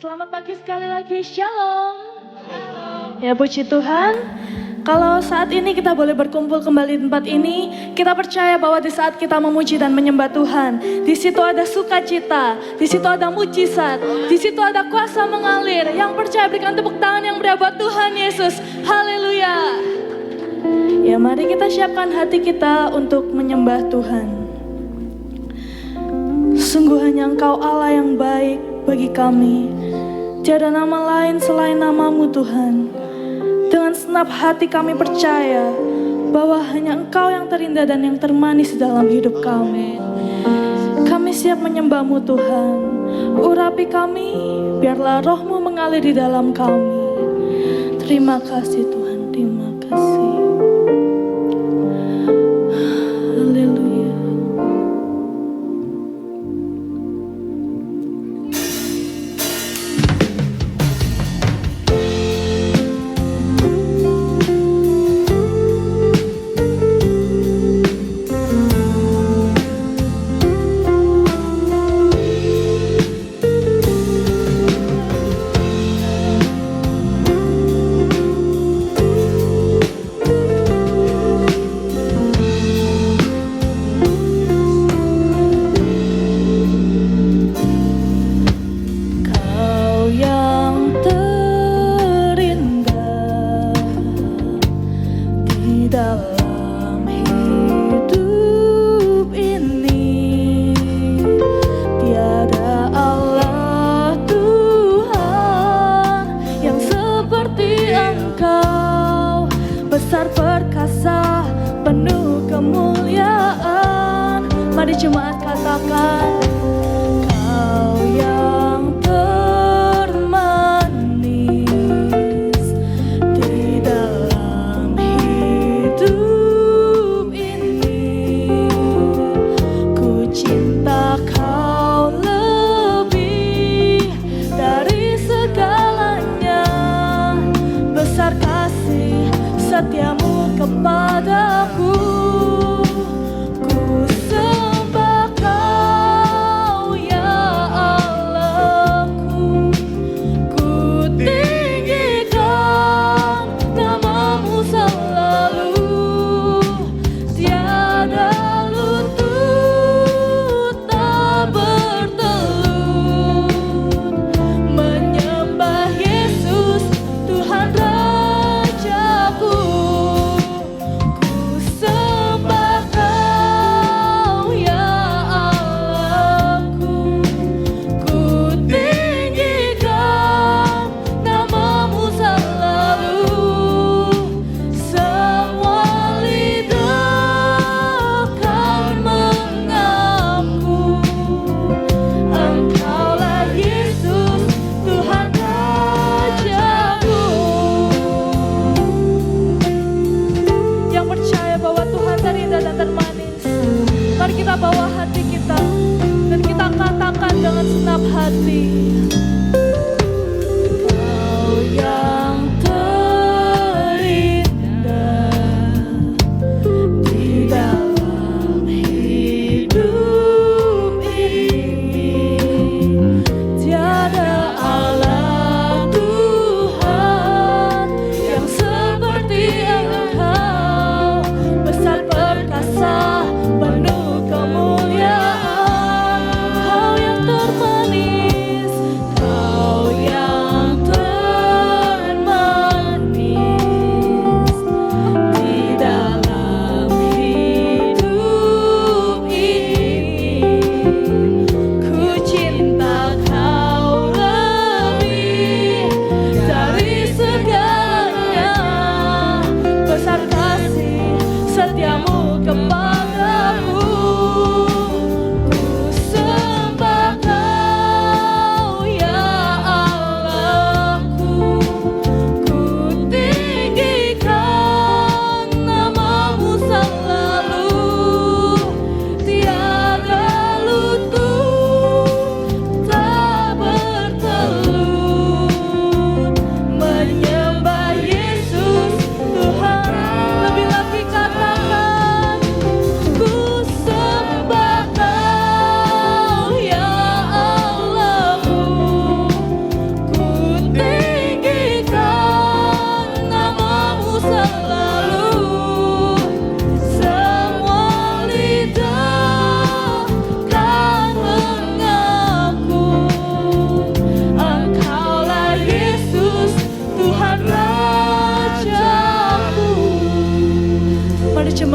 Selamat pagi sekali lagi, Shalom. Ya puji Tuhan, kalau saat ini kita boleh berkumpul kembali di tempat ini, kita percaya bahwa di saat kita memuji dan menyembah Tuhan, di situ ada sukacita, di situ ada mujizat, di situ ada kuasa mengalir. Yang percaya berikan tepuk tangan yang meriah buat Tuhan Yesus. Haleluya. Ya mari kita siapkan hati kita untuk menyembah Tuhan. Sungguh hanya Engkau Allah yang baik bagi kami. Tiada nama lain selain nama-Mu Tuhan. Dengan senap hati kami percaya bahwa hanya Engkau yang terindah dan yang termanis dalam hidup kami. Kami siap menyembah-Mu Tuhan. Urapi kami, biarlah Roh-Mu mengalir di dalam kami. Terima kasih Tuhan, terima kasih. Haleluya. Besar perkasa, penuh kemuliaan. Mari jemaat katakan, Kau yang termanis di dalam hidup ini. Ku cinta Kau lebih dari segalanya. Besar kasih setiamu kepadaku. Ku sembah Kau ya Allahku. Ku tinggikan nama-Mu selalu. Tiada lutut tak bertelut menyembah Yesus Tuhan Rajaku. Ku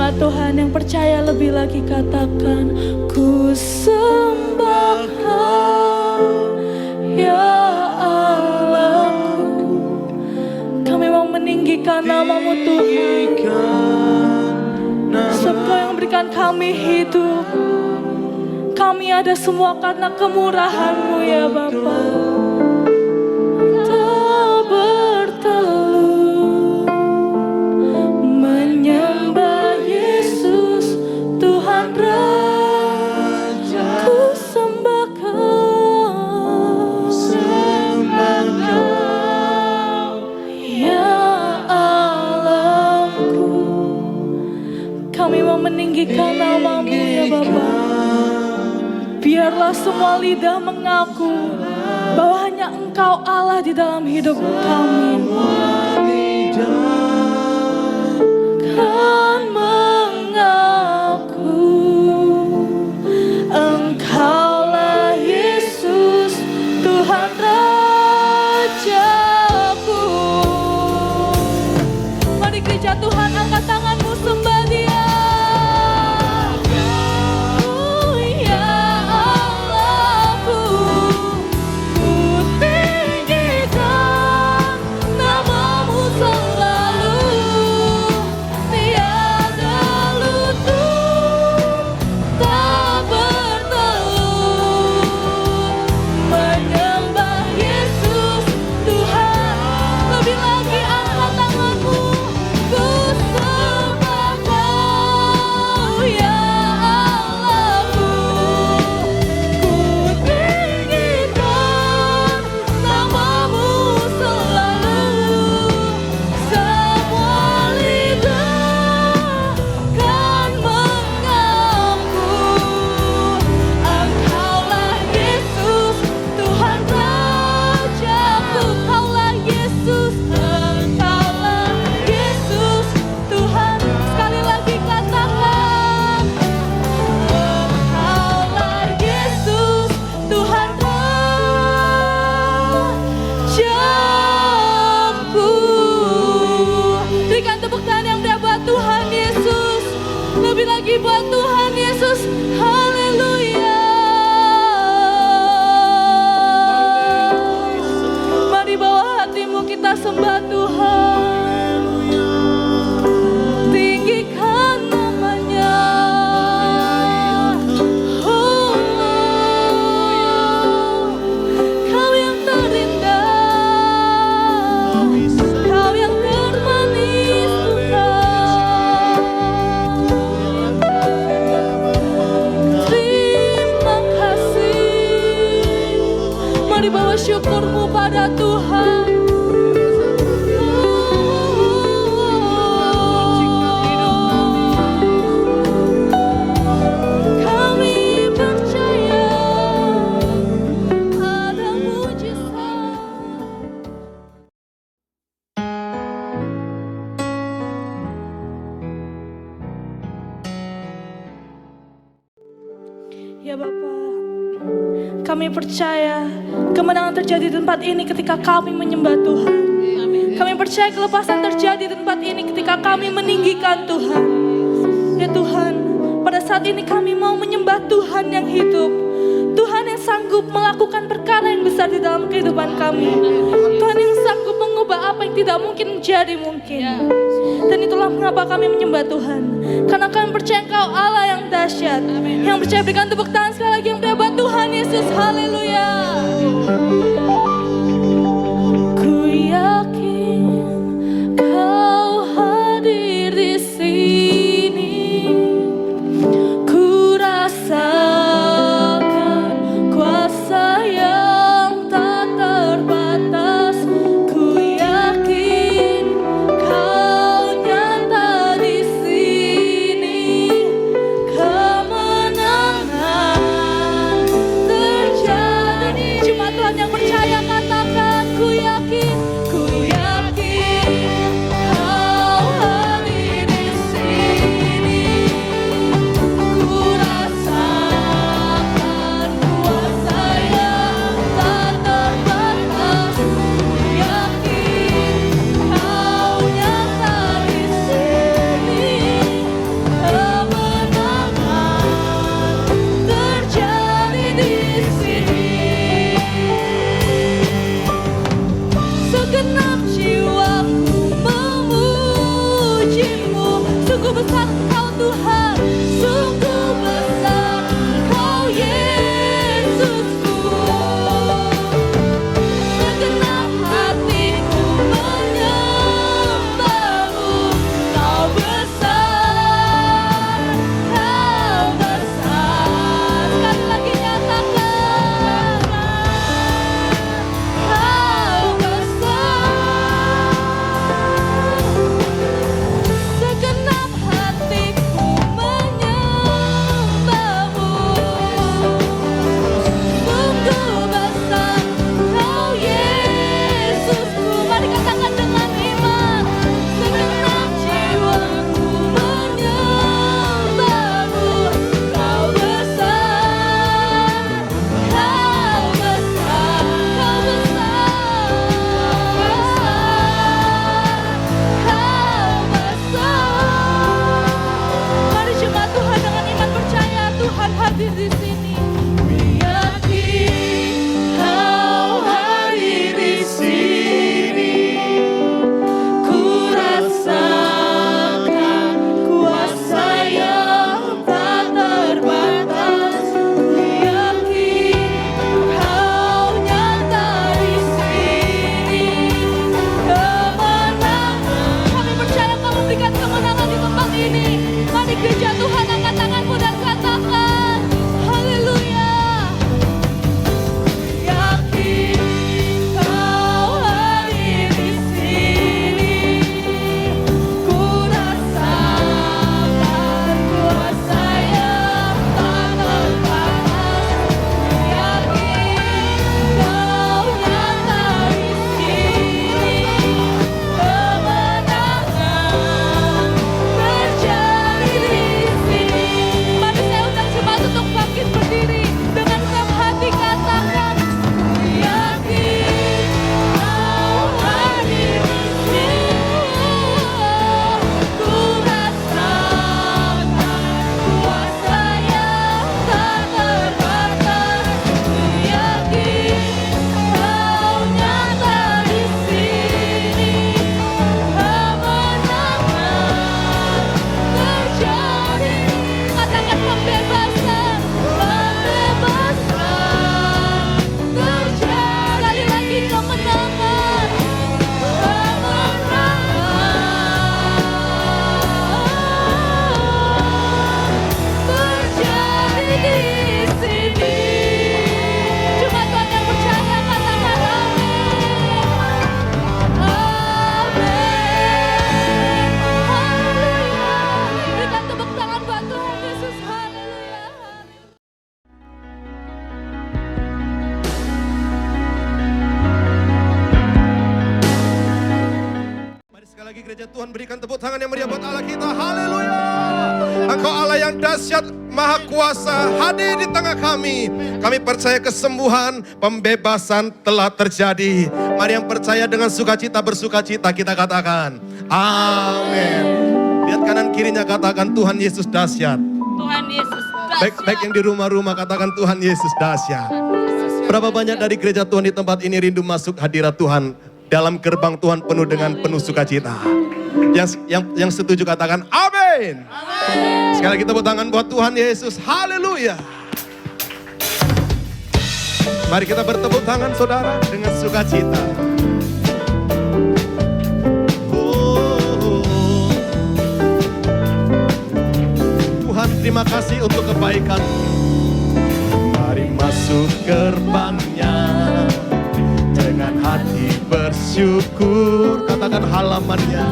Jemaat Tuhan yang percaya lebih lagi katakan, ku sembah ya Allahku. Kami mau meninggikan namamu Tuhan, sebab Kau yang berikan kami hidup. Kami ada semua karena kemurahan-Mu ya Bapa. Tak bertelut menyembah Yesus Tuhan Raja. Ku sembah Kau ya Allahku. Kami mau meninggikan namamu ya Bapa. Biarlah semua lidah mengaku bahwa hanya Engkau Allah di dalam hidup kami. Kan mengaku Engkaulah Yesus Tuhan Rajaku. Mari gereja Tuhan, angkat tanganmu, sembah Dia. Buat Tuhan Yesus, haleluya. Mari bawa hatimu, kita sembah Tuhan, tinggikan namanya. Oh, Kau yang terindah, Kau yang termanis Tuhan. Mari bawa syukurmu pada Tuhan. Kami percaya ada mujizat. Ya Bapak, kami percaya kemenangan terjadi di tempat ini ketika kami menyembah Tuhan. Kami percaya kelepasan terjadi di tempat ini ketika kami meninggikan Tuhan. Ya Tuhan, pada saat ini kami mau menyembah Tuhan yang hidup, Tuhan yang sanggup melakukan perkara yang besar di dalam kehidupan kami, Tuhan yang sanggup mengubah apa yang tidak mungkin menjadi mungkin. Dan itulah mengapa kami menyembah Tuhan, karena kami percaya Engkau Allah yang dahsyat. Yang percaya berikan tepuk tangan sekali lagi yang buat Tuhan Yesus, haleluya. Ku yakin Kau hadir di sini, ku rasakan kuasa yang tak terbatas. Ku yakin Kau nyata di sini, kemenangan terjadi. Cuma Tuhan yang percaya. Sekali lagi gereja Tuhan berikan tepuk tangan yang meriah buat Allah kita. Haleluya. Engkau Allah yang dahsyat, maha kuasa, hadir di tengah kami. Kami percaya kesembuhan, pembebasan telah terjadi. Mari yang percaya dengan sukacita bersukacita kita katakan amin. Lihat kanan kirinya, katakan Tuhan Yesus dahsyat. Tuhan Yesus dahsyat. Baik yang di rumah-rumah katakan Tuhan Yesus dahsyat. Berapa banyak dari gereja Tuhan di tempat ini rindu masuk hadirat Tuhan, dalam gerbang Tuhan penuh dengan penuh sukacita. Yang setuju katakan amin. Sekali lagi tepuk tangan buat Tuhan Yesus. Haleluya. Mari kita bertepuk tangan saudara dengan sukacita. Tuhan terima kasih untuk kebaikan. Mari masuk gerbangnya dengan hati bersyukur. Katakan halamannya.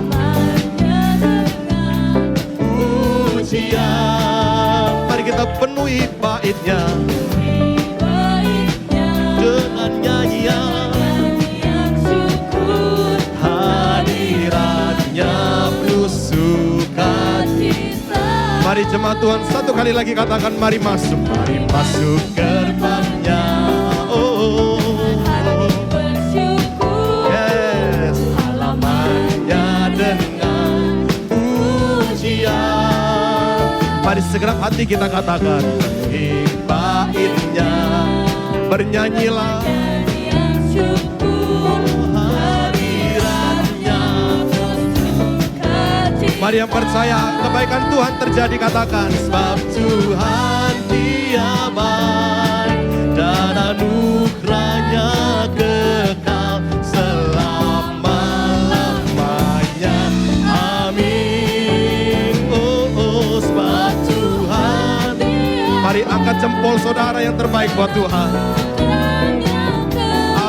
Pujian. Mari kita penuhi baitnya dengan nyanyian syukur. Hadiratnya penuh sukacita. Mari jemaat Tuhan satu kali lagi katakan mari masuk. Mari masuk gerbangnya. Yes, halamannya dengan pujian. Mari segenap hati kita katakan baitnya. Bernyanyilah hadiratnya. Mari yang percaya kebaikan Tuhan terjadi katakan sebab Tuhan Dia baik dan anugerahnya kekal selama-lamanya. Amin. Oh, sebab Tuhan. Mari angkat jempol saudara yang terbaik buat Tuhan.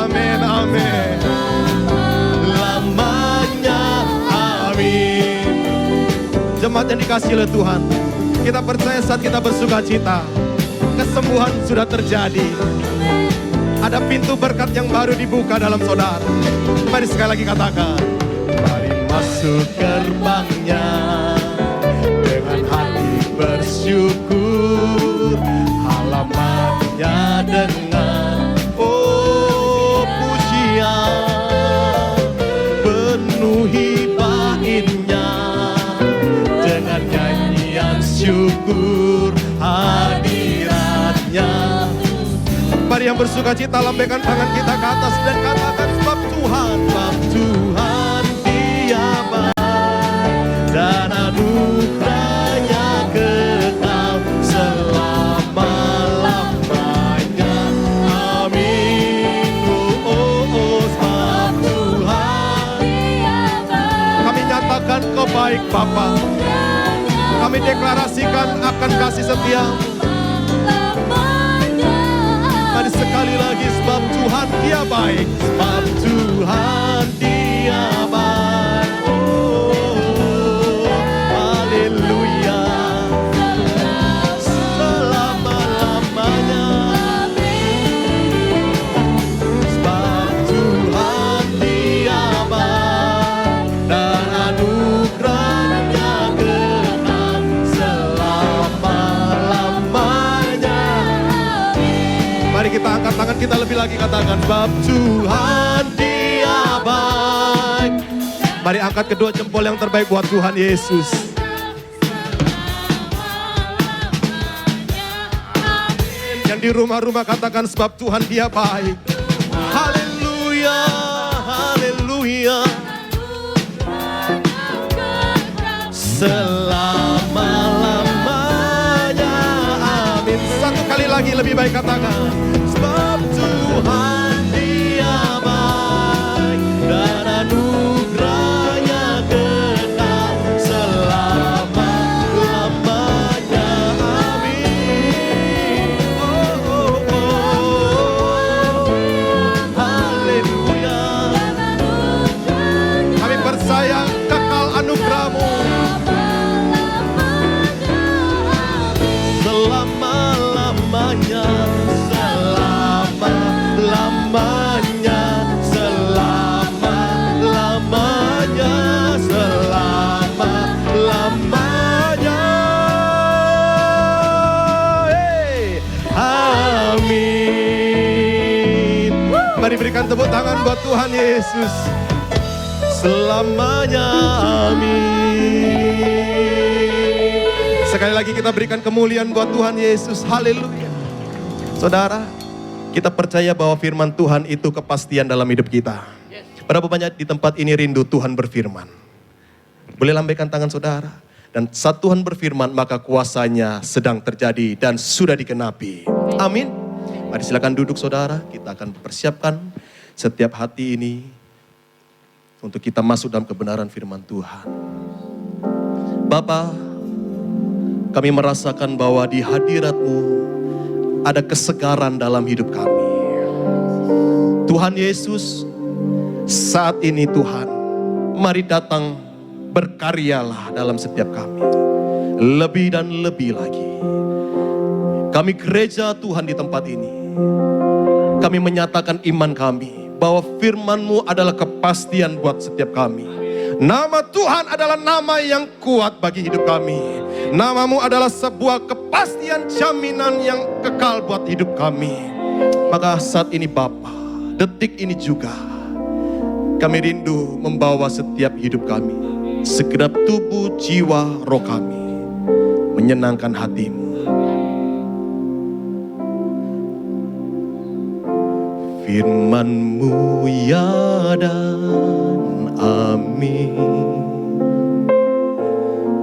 Amin, amin. Lamanya, amin. Jemaat yang dikasihi oleh Tuhan, kita percaya saat kita bersukacita, kesembuhan sudah terjadi. Ada pintu berkat yang baru dibuka dalam saudara. Mari sekali lagi katakan, mari masuk gerbangnya dengan hati bersyukur. Halamannya dengan pujian. Penuhi baitnya dengan nyanyian syukur. Hadiratnya. Mari yang bersukacita lambaikan tangan kita ke atas dan katakan sebab Tuhan Dia baik dan anugerahnya kekal selama-lamanya. Amin. Oh, sebab Tuhan kami nyatakan Kau baik Bapa. Kami deklarasikan akan kasih setia. Mari sekali lagi sebab Tuhan Dia baik. Sebab Tuhan Dia baik. Oh, haleluya. Selama-lamanya. Sebab Tuhan Dia baik dan anugerahnya kekal selama-lamanya. Mari kita angkat tangan kita lebih lagi katakan sebab Tuhan Dia baik. Mari angkat kedua jempol yang terbaik buat Tuhan Yesus. Yang di rumah-rumah katakan sebab Tuhan Dia baik. Haleluya, haleluya. Selama-lamanya. Amin. Satu kali lagi lebih baik katakan sebab Tuhan Dia baik dan anugerahnya kekal selama-lamanya. Amin. Oh. Haleluya. Kami percaya kekal anugerah-Mu selama-lamanya. Selama-lamanya, selama-lamanya, Berikan tepuk tangan buat Tuhan Yesus. Selamanya, amin. Sekali lagi kita berikan kemuliaan buat Tuhan Yesus. Haleluya. Saudara, kita percaya bahwa firman Tuhan itu kepastian dalam hidup kita. Berapa banyak di tempat ini rindu Tuhan berfirman? Boleh lambaikan tangan saudara. Dan saat Tuhan berfirman, maka kuasanya sedang terjadi dan sudah digenapi. Amin. Mari silakan duduk saudara. Kita akan persiapkan setiap hati ini untuk kita masuk dalam kebenaran firman Tuhan. Bapa, kami merasakan bahwa di hadirat-Mu ada kesegaran dalam hidup kami. Tuhan Yesus, saat ini Tuhan, mari datang berkaryalah dalam setiap kami. Lebih dan lebih lagi. Kami gereja Tuhan di tempat ini. Kami menyatakan iman kami bahwa firman-Mu adalah kepastian buat setiap kami. Nama Tuhan adalah nama yang kuat bagi hidup kami. Nama-Mu adalah sebuah kepastian jaminan yang kekal buat hidup kami. Maka saat ini Bapa, detik ini juga kami rindu membawa setiap hidup kami, segenap tubuh, jiwa, roh kami menyenangkan hati-Mu. Firman-Mu ya dan amin,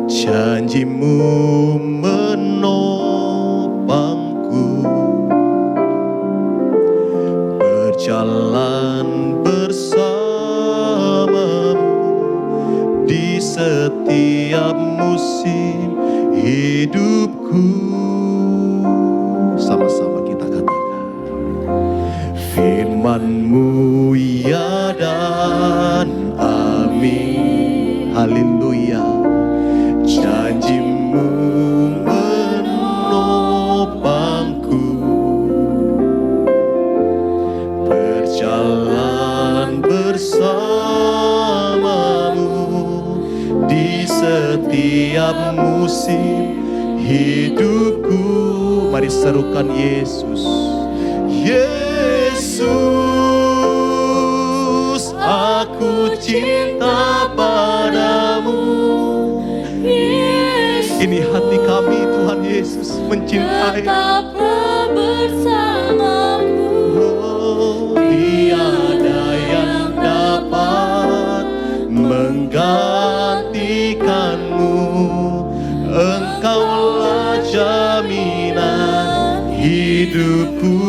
janji-Mu menopangku, berjalan bersamamu di setiap musim hidupku. Sama-sama kita katakan, firman-Mu ya dan amin. Haleluya. Janji-Mu menopangku, berjalan bersamamu di setiap musim hidupku. Mari serukan Yesus. Yesus, aku cinta padamu. Ini hati kami Tuhan Yesus mencintai. Tetaplah bersamaku. Oh, tiada yang dapat menggantikanmu. Engkaulah jaminan hidupku.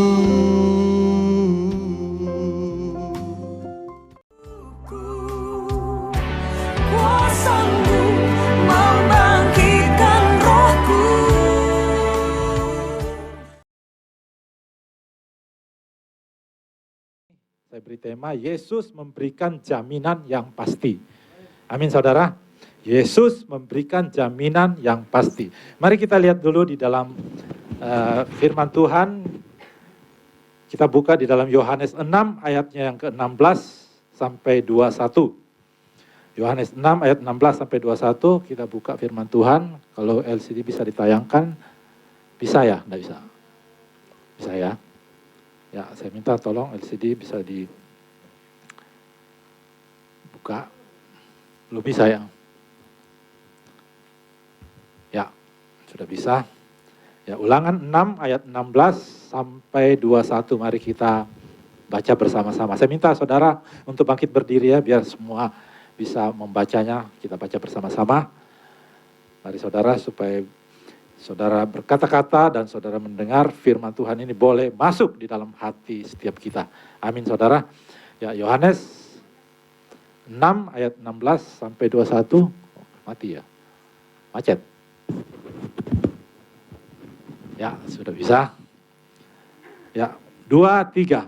Kuasa-Mu membangkitkan rohku. Saya beri tema, Yesus memberikan jaminan yang pasti. Amin saudara. Yesus memberikan jaminan yang pasti. Mari kita lihat dulu di dalam firman Tuhan. Kita buka di dalam Yohanes 6 ayatnya yang ke-16 sampai 21. Yohanes 6 ayat 16 sampai 21, kita buka firman Tuhan. Kalau LCD bisa ditayangkan, bisa ya? Nggak bisa? Bisa ya? Ya, saya minta tolong LCD bisa dibuka. Belum bisa ya? Ya, sudah bisa. Ya, Ulangan 6 ayat 16 sampai 21. Mari kita baca bersama-sama. Saya minta saudara untuk bangkit berdiri ya, biar semua bisa membacanya. Kita baca bersama-sama. Mari saudara, supaya saudara berkata-kata dan saudara mendengar firman Tuhan ini boleh masuk di dalam hati setiap kita. Amin saudara. Ya, Yohanes 6 ayat 16 sampai 21. Mati ya. Macet. Ya, sudah bisa. Ya, 2, 3.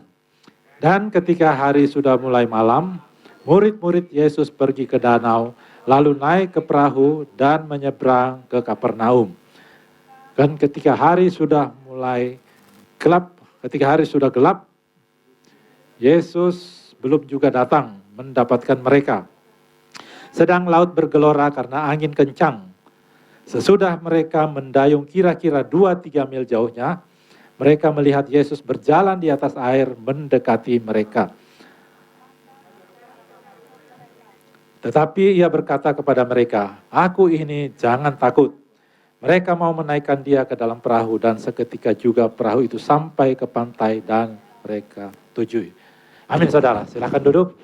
Dan ketika hari sudah mulai malam, murid-murid Yesus pergi ke danau, lalu naik ke perahu dan menyeberang ke Kapernaum. Dan ketika hari sudah mulai gelap, Yesus belum juga datang mendapatkan mereka. Sedang laut bergelora karena angin kencang. Sesudah mereka mendayung kira-kira 2-3 mil jauhnya, Mereka melihat Yesus berjalan di atas air mendekati mereka. Tetapi ia berkata kepada mereka, "Aku ini, jangan takut." Mereka mau menaikkan dia ke dalam perahu dan seketika juga perahu itu sampai ke pantai dan mereka tujui. Amin saudara, silakan duduk.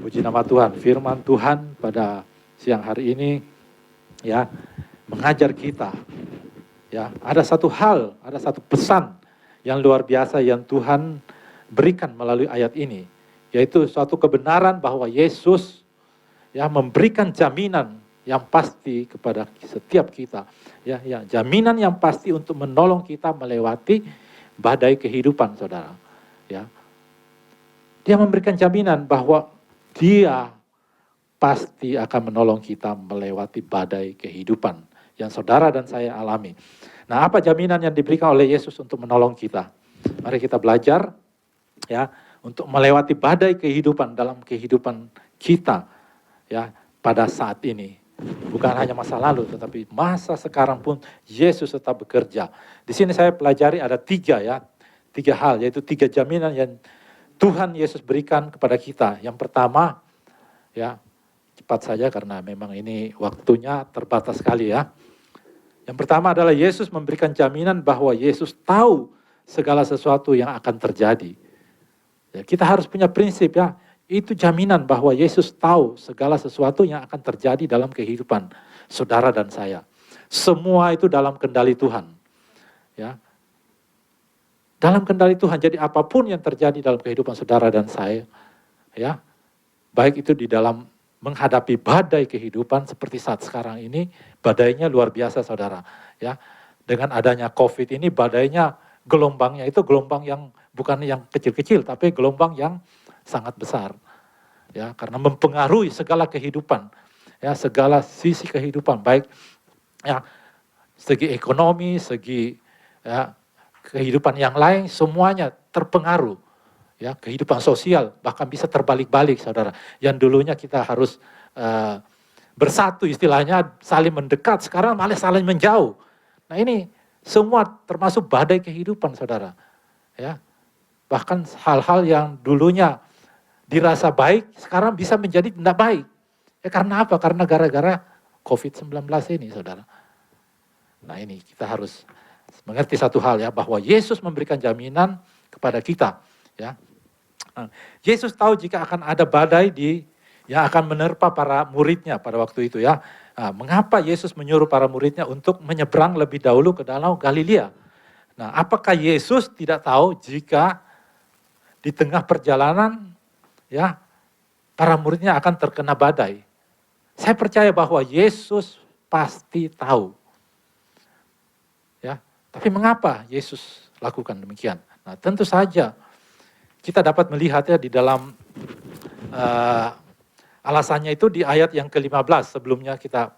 Puji nama Tuhan, firman Tuhan pada siang hari ini ya mengajar kita. Ya, ada satu hal, ada satu pesan yang luar biasa yang Tuhan berikan melalui ayat ini, yaitu suatu kebenaran bahwa Yesus ya memberikan jaminan yang pasti kepada setiap kita, ya, jaminan yang pasti untuk menolong kita melewati badai kehidupan, saudara. Ya, dia memberikan jaminan bahwa Dia pasti akan menolong kita melewati badai kehidupan yang saudara dan saya alami. Nah, apa jaminan yang diberikan oleh Yesus untuk menolong kita? Mari kita belajar, ya, untuk melewati badai kehidupan dalam kehidupan kita, ya, pada saat ini. Bukan hanya masa lalu, tetapi masa sekarang pun Yesus tetap bekerja. Di sini saya pelajari ada tiga hal, yaitu 3 jaminan yang Tuhan Yesus berikan kepada kita. Yang pertama, ya, cepat saja karena memang ini waktunya terbatas sekali ya. Yang pertama adalah Yesus memberikan jaminan bahwa Yesus tahu segala sesuatu yang akan terjadi. Ya, kita harus punya prinsip ya. Itu jaminan bahwa Yesus tahu segala sesuatu yang akan terjadi dalam kehidupan saudara dan saya. Semua itu dalam kendali Tuhan. Ya. Dalam kendali Tuhan. Jadi apapun yang terjadi dalam kehidupan saudara dan saya, ya, baik itu di dalam menghadapi badai kehidupan seperti saat sekarang ini, badainya luar biasa saudara. Ya. Dengan adanya COVID ini badainya gelombangnya itu gelombang yang bukan yang kecil-kecil, tapi gelombang yang sangat besar, ya, karena mempengaruhi segala kehidupan, ya, segala sisi kehidupan, baik ya segi ekonomi, segi ya, kehidupan yang lain, semuanya terpengaruh, ya, kehidupan sosial bahkan bisa terbalik-balik, saudara. Yang dulunya kita harus bersatu, istilahnya saling mendekat, sekarang malah saling menjauh. Nah ini semua termasuk badai kehidupan, saudara, ya. Bahkan hal-hal yang dulunya dirasa baik, sekarang bisa menjadi tidak baik. Ya karena apa? Karena gara-gara COVID-19 ini, saudara. Nah ini kita harus mengerti satu hal ya, bahwa Yesus memberikan jaminan kepada kita. Ya. Nah, Yesus tahu jika akan ada badai yang akan menerpa para muridnya pada waktu itu ya. Nah, mengapa Yesus menyuruh para muridnya untuk menyeberang lebih dahulu ke Danau Galilea? Nah, apakah Yesus tidak tahu jika di tengah perjalanan ya, para muridnya akan terkena badai? Saya percaya bahwa Yesus pasti tahu. Ya, tapi mengapa Yesus lakukan demikian? Nah, tentu saja kita dapat melihatnya di dalam alasannya itu di ayat yang ke-15. Sebelumnya kita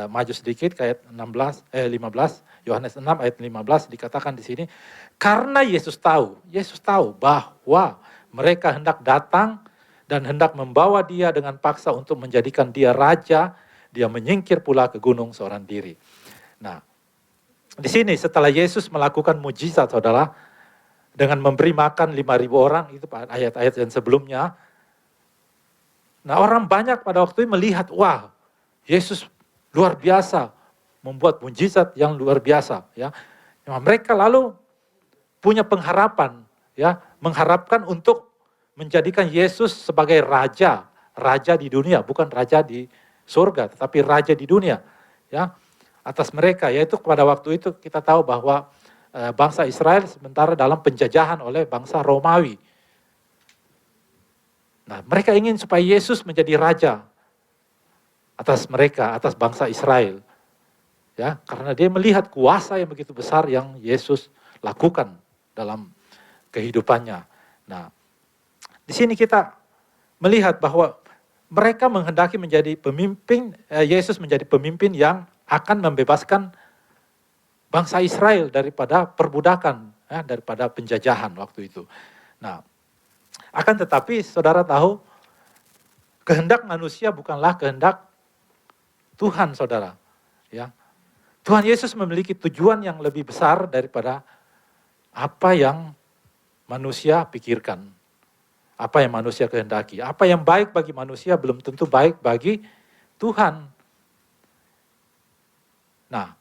maju sedikit ke ayat 15, Yohanes 6 ayat 15 dikatakan di sini, karena Yesus tahu bahwa mereka hendak datang dan hendak membawa dia dengan paksa untuk menjadikan dia raja, dia menyingkir pula ke gunung seorang diri. Nah, di sini setelah Yesus melakukan mujizat, saudara, dengan memberi makan 5.000 orang, itu ayat-ayat yang sebelumnya. Nah, orang banyak pada waktu itu melihat, wah, Yesus luar biasa, membuat mujizat yang luar biasa. Ya, mereka lalu punya pengharapan, ya, mengharapkan untuk menjadikan Yesus sebagai raja di dunia, bukan raja di surga, tetapi raja di dunia, ya, atas mereka. Yaitu pada waktu itu kita tahu bahwa bangsa Israel sementara dalam penjajahan oleh bangsa Romawi. Nah, mereka ingin supaya Yesus menjadi raja atas mereka, atas bangsa Israel. Ya, karena dia melihat kuasa yang begitu besar yang Yesus lakukan dalam kehidupannya. Nah, di sini kita melihat bahwa mereka menghendaki menjadi pemimpin, Yesus menjadi pemimpin yang akan membebaskan bangsa Israel daripada perbudakan, ya, daripada penjajahan waktu itu. Nah, akan tetapi saudara tahu, kehendak manusia bukanlah kehendak Tuhan, saudara. Ya, Tuhan Yesus memiliki tujuan yang lebih besar daripada apa yang manusia pikirkan, apa yang manusia kehendaki. Apa yang baik bagi manusia belum tentu baik bagi Tuhan. Nah,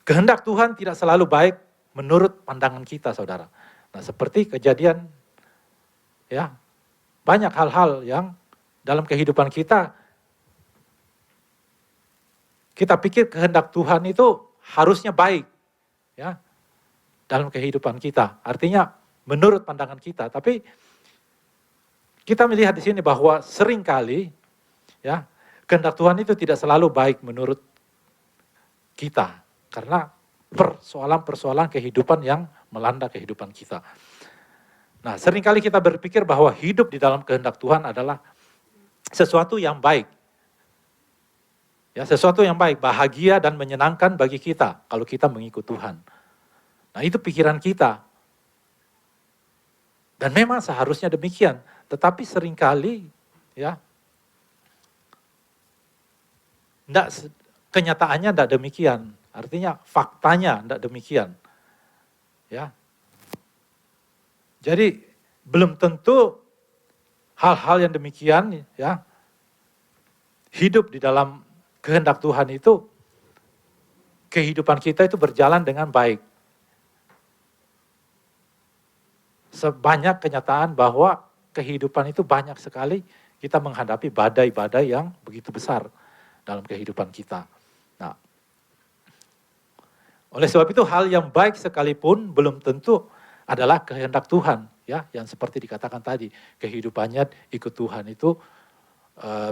kehendak Tuhan tidak selalu baik menurut pandangan kita, saudara. Nah, seperti kejadian, ya, banyak hal-hal yang dalam kehidupan kita pikir kehendak Tuhan itu harusnya baik, ya, dalam kehidupan kita. Artinya menurut pandangan kita. Tapi kita melihat di sini bahwa seringkali, ya, kehendak Tuhan itu tidak selalu baik menurut kita. Karena persoalan-persoalan kehidupan yang melanda kehidupan kita. Nah, seringkali kita berpikir bahwa hidup di dalam kehendak Tuhan adalah sesuatu yang baik. Ya, sesuatu yang baik, bahagia dan menyenangkan bagi kita kalau kita mengikut Tuhan. Nah, itu pikiran kita. Dan memang seharusnya demikian, tetapi seringkali, ya, kenyataannya tidak demikian. Artinya faktanya tidak demikian. Ya. Jadi belum tentu hal-hal yang demikian, ya, hidup di dalam kehendak Tuhan itu, kehidupan kita itu berjalan dengan baik. Sebanyak kenyataan bahwa kehidupan itu banyak sekali kita menghadapi badai-badai yang begitu besar dalam kehidupan kita. Nah, oleh sebab itu hal yang baik sekalipun belum tentu adalah kehendak Tuhan, ya, yang seperti dikatakan tadi, kehidupannya ikut Tuhan itu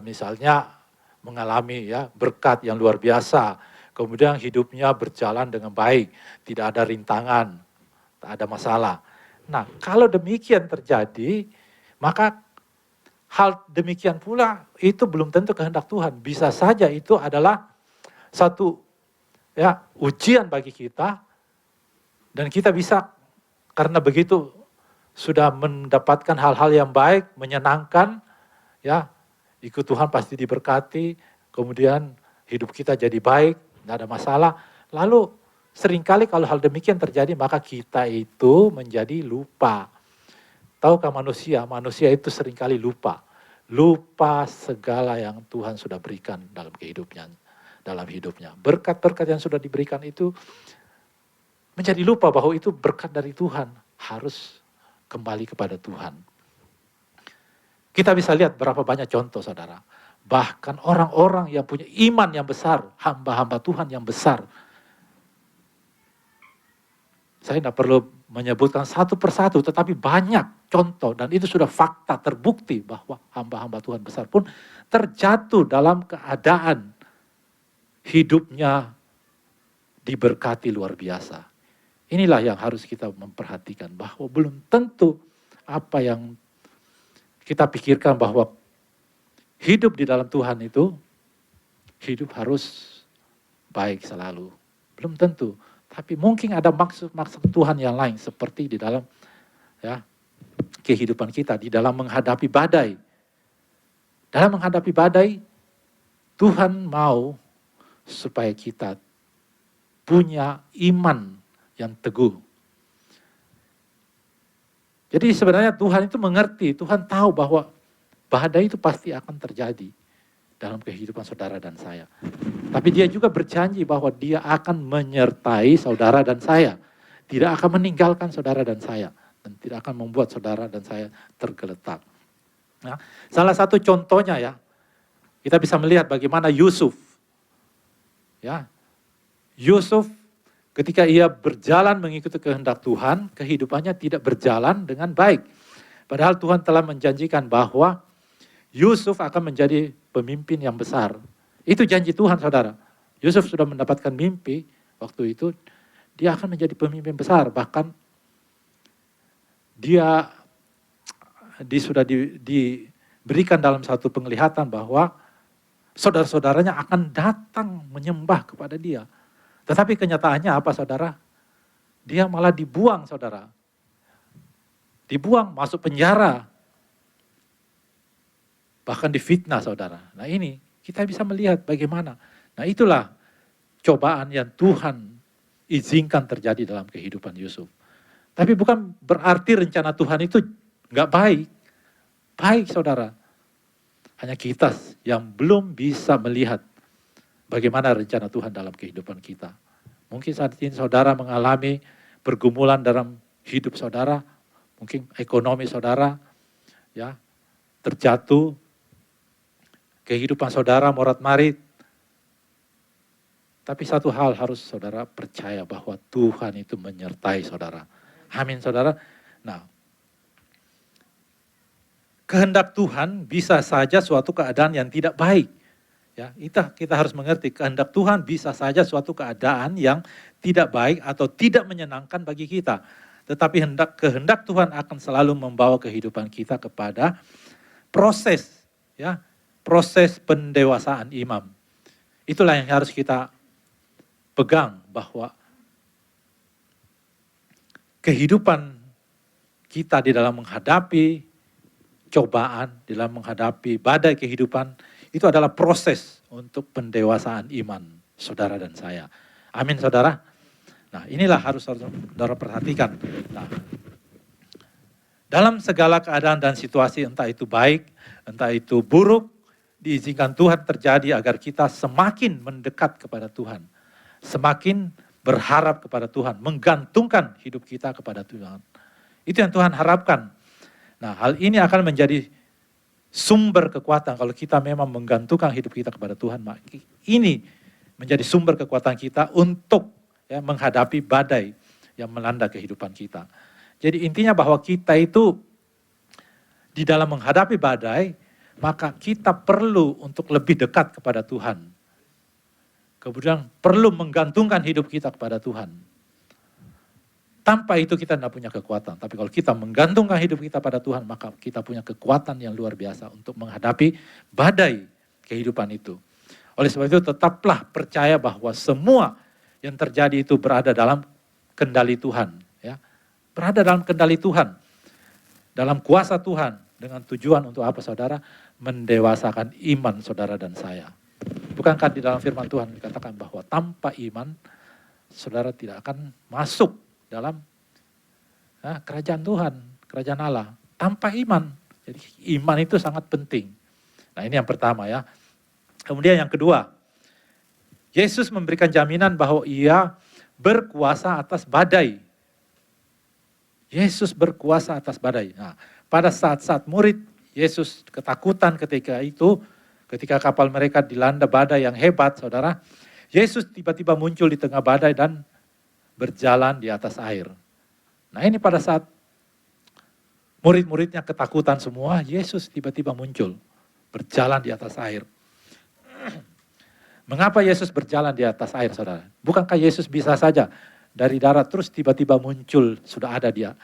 misalnya mengalami, ya, berkat yang luar biasa, kemudian hidupnya berjalan dengan baik, tidak ada rintangan, tak ada masalah. Nah, kalau demikian terjadi, maka hal demikian pula itu belum tentu kehendak Tuhan. Bisa saja itu adalah satu, ya, ujian bagi kita, dan kita bisa karena begitu sudah mendapatkan hal-hal yang baik, menyenangkan, ya, ikut Tuhan pasti diberkati, kemudian hidup kita jadi baik, tidak ada masalah. Lalu seringkali kalau hal demikian terjadi, maka kita itu menjadi lupa. Tahukah manusia itu seringkali lupa. Lupa segala yang Tuhan sudah berikan dalam hidupnya. Berkat-berkat yang sudah diberikan itu menjadi lupa bahwa itu berkat dari Tuhan, harus kembali kepada Tuhan. Kita bisa lihat berapa banyak contoh, saudara. Bahkan orang-orang yang punya iman yang besar, hamba-hamba Tuhan yang besar. Saya tidak perlu menyebutkan satu persatu, tetapi banyak contoh. Dan itu sudah fakta terbukti bahwa hamba-hamba Tuhan besar pun terjatuh dalam keadaan hidupnya diberkati luar biasa. Inilah yang harus kita memperhatikan, bahwa belum tentu apa yang kita pikirkan bahwa hidup di dalam Tuhan itu, hidup harus baik selalu. Belum tentu. Tapi mungkin ada maksud-maksud Tuhan yang lain, seperti di dalam, ya, kehidupan kita, di dalam menghadapi badai. Dalam menghadapi badai, Tuhan mau supaya kita punya iman yang teguh. Jadi sebenarnya Tuhan itu mengerti, Tuhan tahu bahwa badai itu pasti akan terjadi dalam kehidupan saudara dan saya. Tapi dia juga berjanji bahwa dia akan menyertai saudara dan saya. Tidak akan meninggalkan saudara dan saya. Dan tidak akan membuat saudara dan saya tergeletak. Nah, salah satu contohnya, ya, kita bisa melihat bagaimana Yusuf. Ya, Yusuf ketika ia berjalan mengikuti kehendak Tuhan, kehidupannya tidak berjalan dengan baik. Padahal Tuhan telah menjanjikan bahwa Yusuf akan menjadi pemimpin yang besar. Itu janji Tuhan, saudara. Yusuf sudah mendapatkan mimpi waktu itu, dia akan menjadi pemimpin besar. Bahkan dia sudah diberikan dalam satu penglihatan bahwa saudara-saudaranya akan datang menyembah kepada dia. Tetapi kenyataannya apa, saudara? Dia malah dibuang, saudara. Dibuang, masuk penjara. Bahkan difitnah, saudara. Nah, ini kita bisa melihat bagaimana. Nah, itulah cobaan yang Tuhan izinkan terjadi dalam kehidupan Yusuf. Tapi bukan berarti rencana Tuhan itu nggak baik. Baik saudara. Hanya kita yang belum bisa melihat bagaimana rencana Tuhan dalam kehidupan kita. Mungkin saat ini saudara mengalami pergumulan dalam hidup saudara, mungkin ekonomi saudara, ya terjatuh, kehidupan saudara morat-marit. Tapi satu hal harus saudara percaya bahwa Tuhan itu menyertai saudara. Amin saudara. Nah, kehendak Tuhan bisa saja suatu keadaan yang tidak baik. Ya, kita harus mengerti kehendak Tuhan bisa saja suatu keadaan yang tidak baik atau tidak menyenangkan bagi kita. Tetapi kehendak Tuhan akan selalu membawa kehidupan kita kepada proses, ya, proses pendewasaan imam. Itulah yang harus kita pegang, bahwa kehidupan kita di dalam menghadapi cobaan, di dalam menghadapi badai kehidupan, itu adalah proses untuk pendewasaan iman saudara dan saya. Amin saudara. Nah, inilah harus saudara perhatikan. Nah, dalam segala keadaan dan situasi, entah itu baik, entah itu buruk, diizinkan Tuhan terjadi agar kita semakin mendekat kepada Tuhan. Semakin berharap kepada Tuhan, menggantungkan hidup kita kepada Tuhan. Itu yang Tuhan harapkan. Nah, hal ini akan menjadi sumber kekuatan kalau kita memang menggantungkan hidup kita kepada Tuhan. Ini menjadi sumber kekuatan kita untuk menghadapi badai yang melanda kehidupan kita. Jadi intinya bahwa kita itu di dalam menghadapi badai, maka kita perlu untuk lebih dekat kepada Tuhan. Kemudian perlu menggantungkan hidup kita kepada Tuhan. Tanpa itu kita tidak punya kekuatan. Tapi kalau kita menggantungkan hidup kita pada Tuhan, maka kita punya kekuatan yang luar biasa untuk menghadapi badai kehidupan itu. Oleh sebab itu tetaplah percaya bahwa semua yang terjadi itu berada dalam kendali Tuhan. Ya. Berada dalam kendali Tuhan. Dalam kuasa Tuhan. Dengan tujuan untuk apa saudara? Mendewasakan iman saudara dan saya. Bukankah di dalam firman Tuhan dikatakan bahwa tanpa iman, saudara tidak akan masuk dalam kerajaan Tuhan, kerajaan Allah. Tanpa iman. Jadi iman itu sangat penting. Nah, ini yang pertama ya. Kemudian yang kedua, Yesus memberikan jaminan bahwa ia berkuasa atas badai. Yesus berkuasa atas badai. Nah, pada saat-saat murid Yesus ketakutan ketika kapal mereka dilanda badai yang hebat, saudara. Yesus tiba-tiba muncul di tengah badai dan berjalan di atas air. Nah, ini pada saat murid-muridnya ketakutan semua, Yesus tiba-tiba muncul, berjalan di atas air. Mengapa Yesus berjalan di atas air, saudara? Bukankah Yesus bisa saja dari darat terus tiba-tiba muncul, sudah ada dia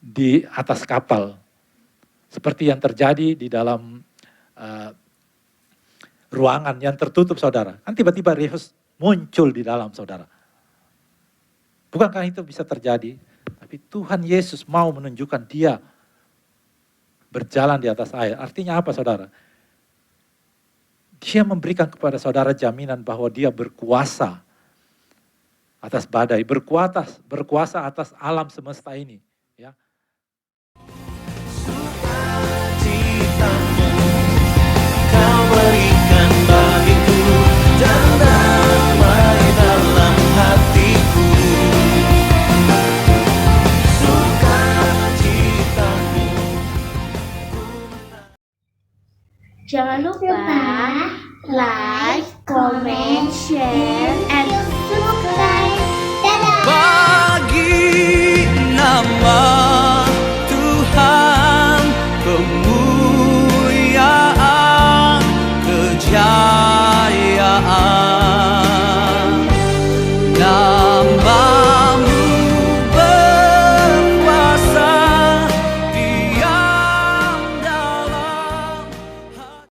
di atas kapal. Seperti yang terjadi di dalam ruangan yang tertutup, saudara. Kan tiba-tiba Yesus muncul di dalam, saudara. Bukankah itu bisa terjadi? Tapi Tuhan Yesus mau menunjukkan dia berjalan di atas air. Artinya apa, saudara? Dia memberikan kepada saudara jaminan bahwa dia berkuasa atas badai, berkuasa atas alam semesta ini. Ya. Sukacitamu kau berikan bagiku dan damai dalam hatiku. Sukacitamu. Jangan lupa like, comment, share,